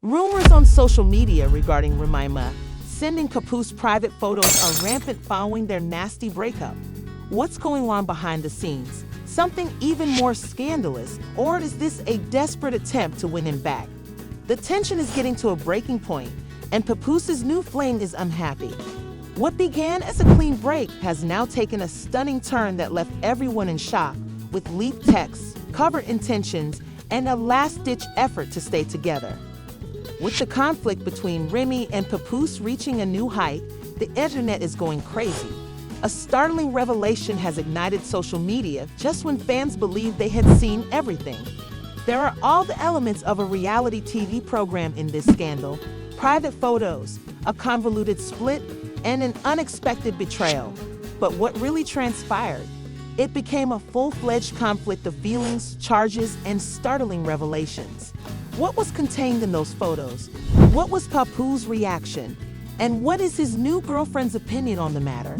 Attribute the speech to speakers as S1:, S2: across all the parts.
S1: Rumors on social media regarding Remy Ma sending Papoose private photos are rampant following their nasty breakup. What's going on behind the scenes? Something even more scandalous, or is this a desperate attempt to win him back? The tension is getting to a breaking point, and Papoose's new flame is unhappy. What began as a clean break has now taken a stunning turn that left everyone in shock, with leaked texts, covert intentions, and a last-ditch effort to stay together. With the conflict between Remy and Papoose reaching a new height, the internet is going crazy. A startling revelation has ignited social media just when fans believed they had seen everything. There are all the elements of a reality TV program in this scandal: private photos, a convoluted split, and an unexpected betrayal. But what really transpired? It became a full-fledged conflict of feelings, charges, and startling revelations. What was contained in those photos? What was Papoose's reaction? And what is his new girlfriend's opinion on the matter?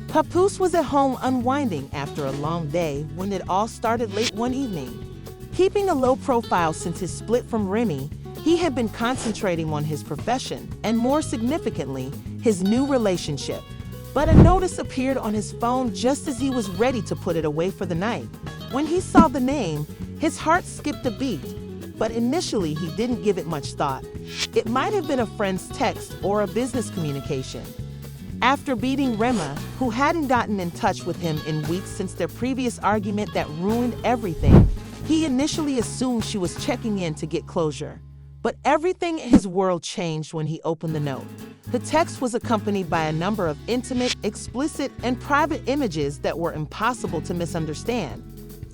S1: Papoose was at home unwinding after a long day when it all started late one evening. Keeping a low profile since his split from Remy, he had been concentrating on his profession and, more significantly, his new relationship. But a notice appeared on his phone just as he was ready to put it away for the night. When he saw the name, his heart skipped a beat. But initially, he didn't give it much thought. It might have been a friend's text or a business communication. After beating Remy, who hadn't gotten in touch with him in weeks since their previous argument that ruined everything, he initially assumed she was checking in to get closure. But everything in his world changed when he opened the note. The text was accompanied by a number of intimate, explicit, and private images that were impossible to misunderstand.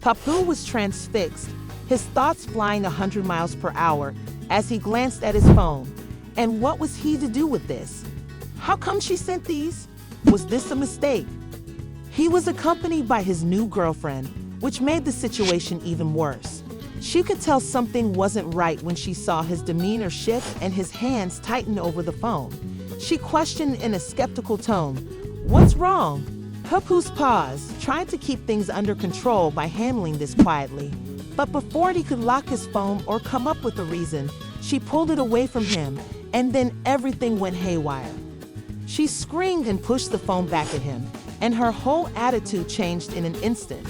S1: Papoose was transfixed, his thoughts flying 100 miles per hour as he glanced at his phone. And what was he to do with this? How come she sent these? Was this a mistake? He was accompanied by his new girlfriend, which made the situation even worse. She could tell something wasn't right when she saw his demeanor shift and his hands tighten over the phone. She questioned in a skeptical tone, "What's wrong?" Papoose paused, trying to keep things under control by handling this quietly. But before he could lock his phone or come up with a reason, she pulled it away from him, and then everything went haywire. She screamed and pushed the phone back at him, and her whole attitude changed in an instant.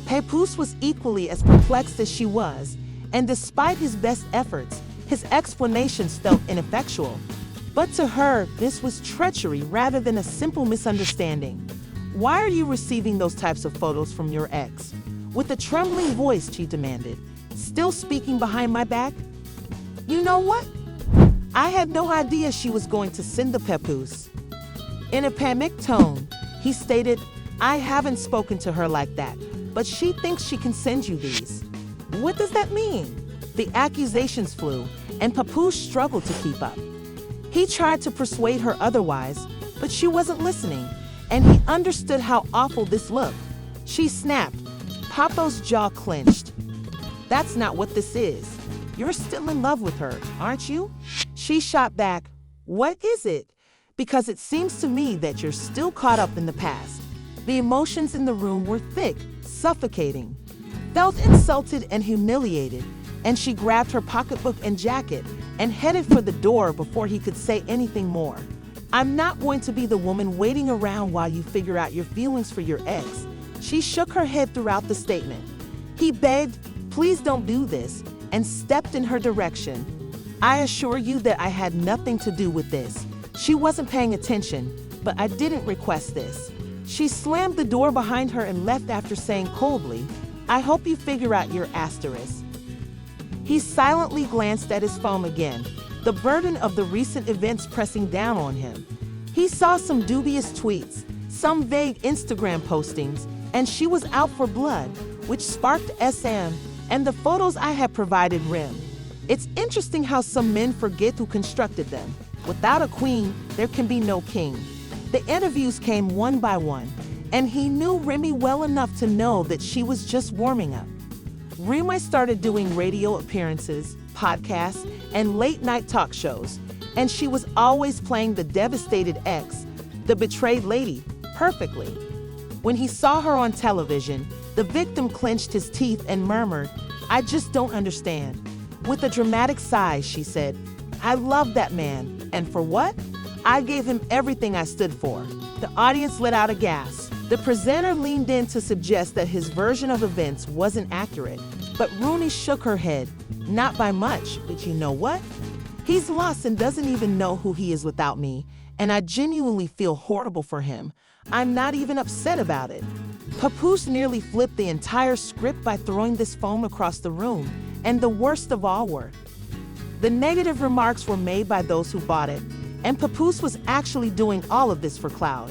S1: Papoose was equally as perplexed as she was, and despite his best efforts, his explanations felt ineffectual. But to her, this was treachery rather than a simple misunderstanding. "Why are you receiving those types of photos from your ex?" With a trembling voice, she demanded, "Still speaking behind my back?" "You know what? I had no idea she was going to send the Papoose." In a panicked tone, he stated, "I haven't spoken to her like that, but she thinks she can send you these." What does that mean? The accusations flew, and Papoose struggled to keep up. He tried to persuade her otherwise, but she wasn't listening, and he understood how awful this looked. She snapped. Papoose's jaw clenched. "That's not what this is. You're still in love with her, aren't you?" She shot back, "What is it? Because it seems to me that you're still caught up in the past." The emotions in the room were thick, suffocating. Felt insulted and humiliated, and she grabbed her pocketbook and jacket and headed for the door before he could say anything more. "I'm not going to be the woman waiting around while you figure out your feelings for your ex." She shook her head throughout the statement. He begged, "Please don't do this," and stepped in her direction. "I assure you that I had nothing to do with this." She wasn't paying attention, "But I didn't request this." She slammed the door behind her and left after saying coldly, "I hope you figure out your asterisk." He silently glanced at his phone again, the burden of the recent events pressing down on him. He saw some dubious tweets, some vague Instagram postings, and she was out for blood, which sparked SM, and the photos I had provided Rem. It's interesting how some men forget who constructed them. Without a queen, there can be no king. The interviews came one by one, and he knew Remy well enough to know that she was just warming up. Remy started doing radio appearances, podcasts, and late-night talk shows, and she was always playing the devastated ex, the betrayed lady, perfectly. When he saw her on television, the victim clenched his teeth and murmured, "I just don't understand. With a dramatic sigh, she said, "I love that man, and for what? I gave him everything I stood for." The audience let out a gasp. The presenter leaned in to suggest that his version of events wasn't accurate, but Rooney shook her head. "Not by much, but you know what? He's lost and doesn't even know who he is without me, and I genuinely feel horrible for him. I'm not even upset about it." Papoose nearly flipped the entire script by throwing this foam across the room, and the worst of all were, the negative remarks were made by those who bought it, and Papoose was actually doing all of this for clout.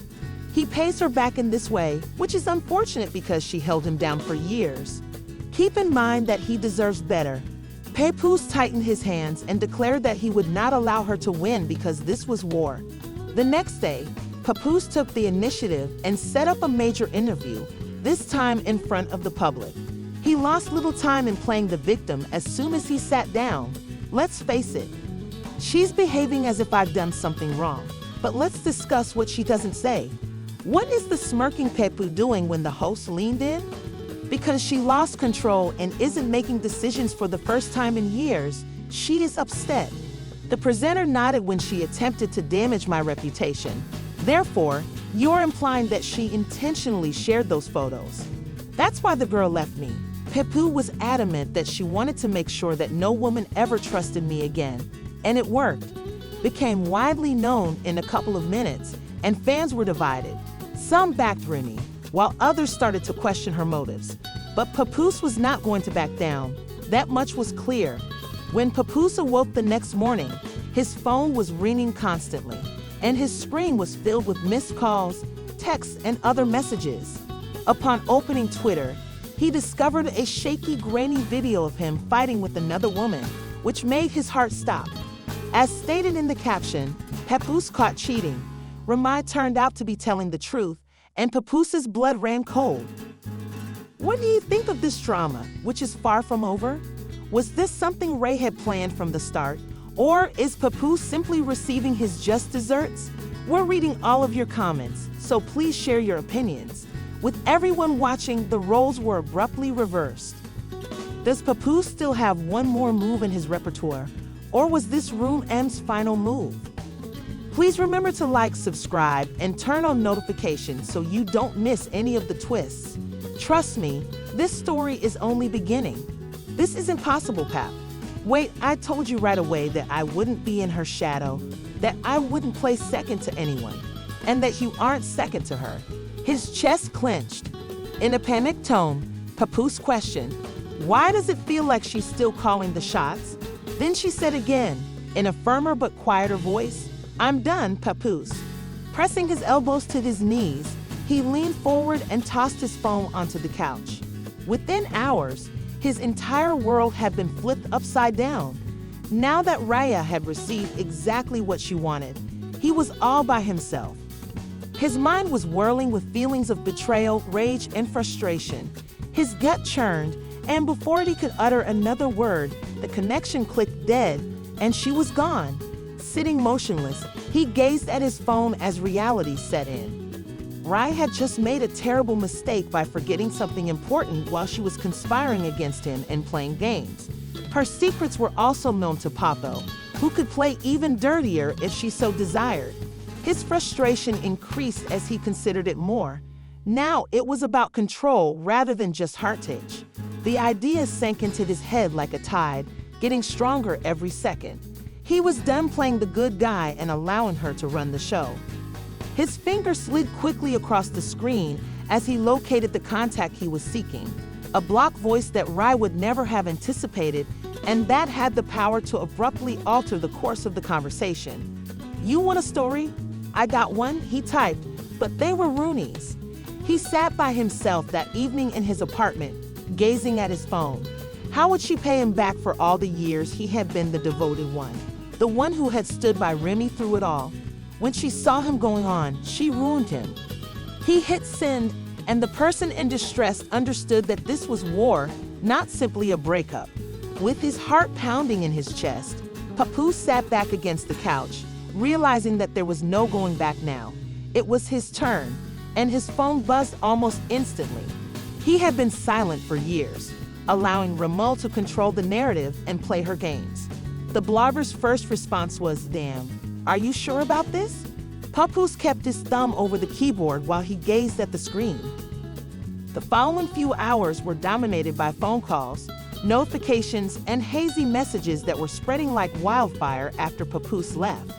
S1: He pays her back in this way, which is unfortunate because she held him down for years. Keep in mind that he deserves better. Papoose tightened his hands and declared that he would not allow her to win because this was war. The next day, Papoose took the initiative and set up a major interview, this time in front of the public. He lost little time in playing the victim as soon as he sat down. Let's face it, she's behaving as if I've done something wrong. But let's discuss what she doesn't say. What is the smirking Papoose doing when the host leaned in? Because she lost control and isn't making decisions for the first time in years, she is upset. The presenter nodded when she attempted to damage my reputation. Therefore, you're implying that she intentionally shared those photos. That's why the girl left me. Papoose was adamant that she wanted to make sure that no woman ever trusted me again. And it worked. Became widely known in a couple of minutes, and fans were divided. Some backed Remy, while others started to question her motives. But Papoose was not going to back down. That much was clear. When Papoose awoke the next morning, his phone was ringing constantly, and his screen was filled with missed calls, texts, and other messages. Upon opening Twitter, he discovered a shaky, grainy video of him fighting with another woman, which made his heart stop. As stated in the caption, "Papoose caught cheating." Remy turned out to be telling the truth, and Papoose's blood ran cold. What do you think of this drama, which is far from over? Was this something Ray had planned from the start, or is Papoose simply receiving his just desserts? We're reading all of your comments, so please share your opinions. With everyone watching, the roles were abruptly reversed. Does Papoose still have one more move in his repertoire, or was this Room M's final move? Please remember to like, subscribe, and turn on notifications so you don't miss any of the twists. Trust me, this story is only beginning. This isn't possible, Pap. Wait, I told you right away that I wouldn't be in her shadow, that I wouldn't play second to anyone, and that you aren't second to her. His chest clenched. In a panicked tone, Papoose questioned, "Why does it feel like she's still calling the shots?" Then she said again, in a firmer but quieter voice, "I'm done, Papoose." Pressing his elbows to his knees, he leaned forward and tossed his phone onto the couch. Within hours, his entire world had been flipped upside down. Now that Raya had received exactly what she wanted, he was all by himself. His mind was whirling with feelings of betrayal, rage, and frustration. His gut churned, and before he could utter another word, the connection clicked dead, and she was gone. Sitting motionless, he gazed at his phone as reality set in. Rai had just made a terrible mistake by forgetting something important while she was conspiring against him and playing games. Her secrets were also known to Papo, who could play even dirtier if she so desired. His frustration increased as he considered it more. Now it was about control rather than just heartage. The idea sank into his head like a tide, getting stronger every second. He was done playing the good guy and allowing her to run the show. His finger slid quickly across the screen as he located the contact he was seeking, a blocked voice that Rai would never have anticipated, and that had the power to abruptly alter the course of the conversation. "You want a story? I got one," he typed, but they were Rooney's. He sat by himself that evening in his apartment, gazing at his phone. How would she pay him back for all the years he had been the devoted one, the one who had stood by Remy through it all? When she saw him going on, she ruined him. He hit send, and the person in distress understood that this was war, not simply a breakup. With his heart pounding in his chest, Papoose sat back against the couch, realizing that there was no going back now. It was his turn, and his phone buzzed almost instantly. He had been silent for years. allowing Remy to control the narrative and play her games. The blogger's first response was, "Damn, are you sure about this?" Papoose kept his thumb over the keyboard while he gazed at the screen. The following few hours were dominated by phone calls, notifications, and hazy messages that were spreading like wildfire after Papoose left.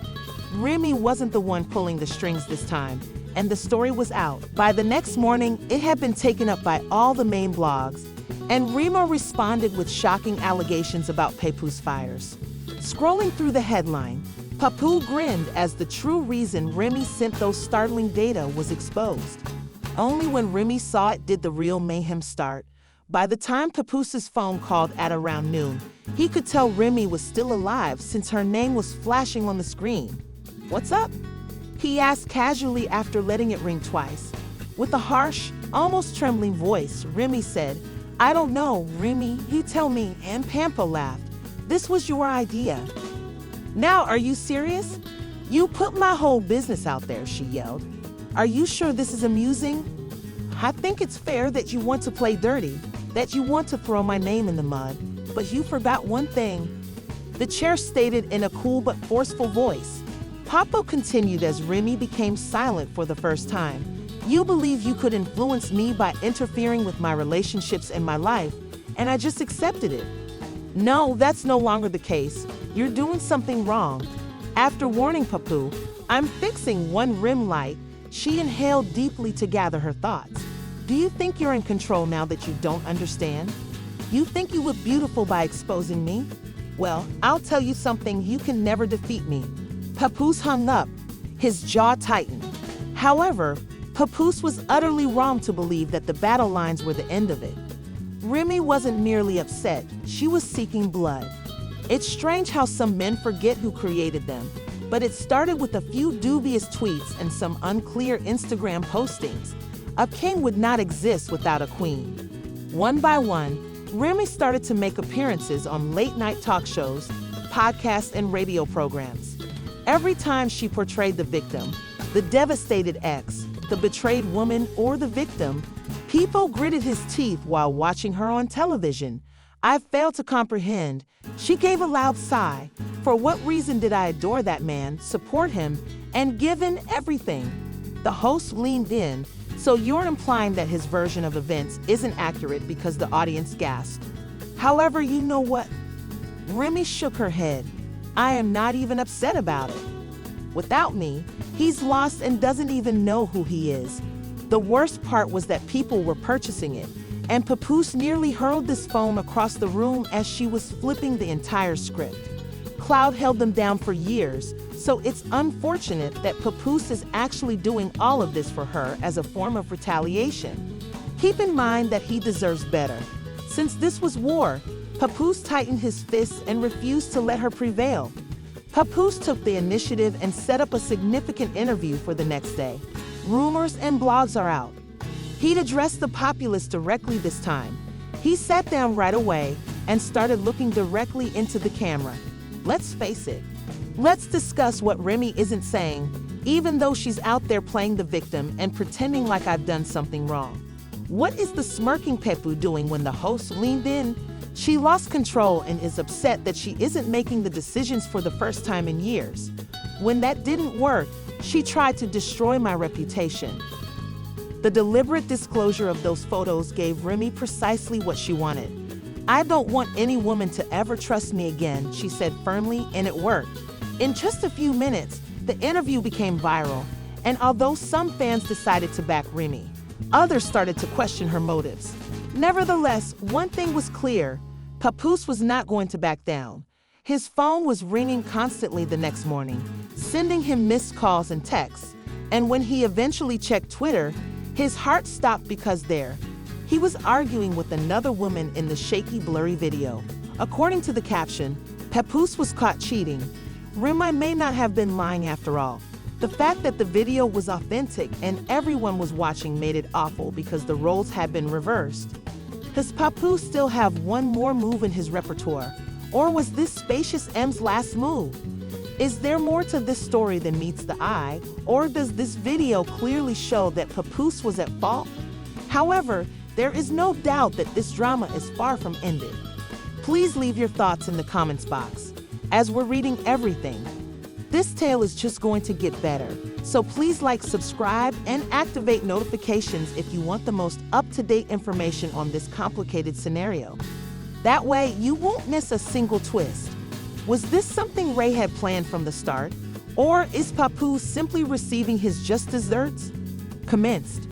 S1: Remy wasn't the one pulling the strings this time, and the story was out. By the next morning, it had been taken up by all the main blogs, and Remy responded with shocking allegations about Papoose fires. Scrolling through the headline, Papoose grinned as the true reason Remy sent those startling data was exposed. Only when Remy saw it did the real mayhem start. By the time Papoose's phone called at around noon, he could tell Remy was still alive since her name was flashing on the screen. "What's up?" he asked casually after letting it ring twice. With a harsh, almost trembling voice, Remy said, "I don't know, Remy, you tell me," and Pampa laughed. "This was your idea." "Now, are you serious? You put my whole business out there," she yelled. "Are you sure this is amusing? I think it's fair that you want to play dirty, that you want to throw my name in the mud, but you forgot one thing," the chair stated in a cool but forceful voice. Papo continued as Remy became silent for the first time. "You believe you could influence me by interfering with my relationships and my life, and I just accepted it. No, that's no longer the case. You're doing something wrong." After warning Papoose, "I'm fixing one rim light," she inhaled deeply to gather her thoughts. "Do you think you're in control now that you don't understand? You think you look beautiful by exposing me? Well, I'll tell you something, you can never defeat me." Papoose hung up, his jaw tightened. However, Papoose was utterly wrong to believe that the battle lines were the end of it. Remy wasn't merely upset, she was seeking blood. It's strange how some men forget who created them, but it started with a few dubious tweets and some unclear Instagram postings. A king would not exist without a queen. One by one, Remy started to make appearances on late-night talk shows, podcasts, and radio programs. Every time she portrayed the victim, the devastated ex, the betrayed woman, or the victim, people gritted his teeth while watching her on television. "I failed to comprehend." She gave a loud sigh. "For what reason did I adore that man, support him, and give in everything?" The host leaned in. "So you're implying that his version of events isn't accurate," because the audience gasped. "However, you know what?" Remy shook her head. "I am not even upset about it. Without me, he's lost and doesn't even know who he is." The worst part was that people were purchasing it, and Papoose nearly hurled this phone across the room as she was flipping the entire script. Cloud held them down for years, so it's unfortunate that Papoose is actually doing all of this for her as a form of retaliation. Keep in mind that he deserves better. Since this was war, Papoose tightened his fists and refused to let her prevail. Papoose took the initiative and set up a significant interview for the next day. Rumors and blogs are out. He'd addressed the populace directly this time. He sat down right away and started looking directly into the camera. "Let's face it. Let's discuss what Remy isn't saying, even though she's out there playing the victim and pretending like I've done something wrong. What is the smirking Papoose doing?" When the host leaned in, she lost control and is upset that she isn't making the decisions for the first time in years. "When that didn't work, she tried to destroy my reputation." The deliberate disclosure of those photos gave Remy precisely what she wanted. "I don't want any woman to ever trust me again," she said firmly, and it worked. In just a few minutes, the interview became viral, and although some fans decided to back Remy, others started to question her motives. Nevertheless, one thing was clear: Papoose was not going to back down. His phone was ringing constantly the next morning, sending him missed calls and texts, and when he eventually checked Twitter, his heart stopped because there, he was arguing with another woman in the shaky, blurry video. According to the caption, Papoose was caught cheating. Remy may not have been lying after all. The fact that the video was authentic and everyone was watching made it awful because the roles had been reversed. Does Papoose still have one more move in his repertoire? Or was this Spacious M's last move? Is there more to this story than meets the eye? Or does this video clearly show that Papoose was at fault? However, there is no doubt that this drama is far from ended. Please leave your thoughts in the comments box, as we're reading everything. This tale is just going to get better, so please like, subscribe, and activate notifications if you want the most up-to-date information on this complicated scenario. That way, you won't miss a single twist. Was this something Ray had planned from the start? Or is Papoose simply receiving his just desserts? Commenced.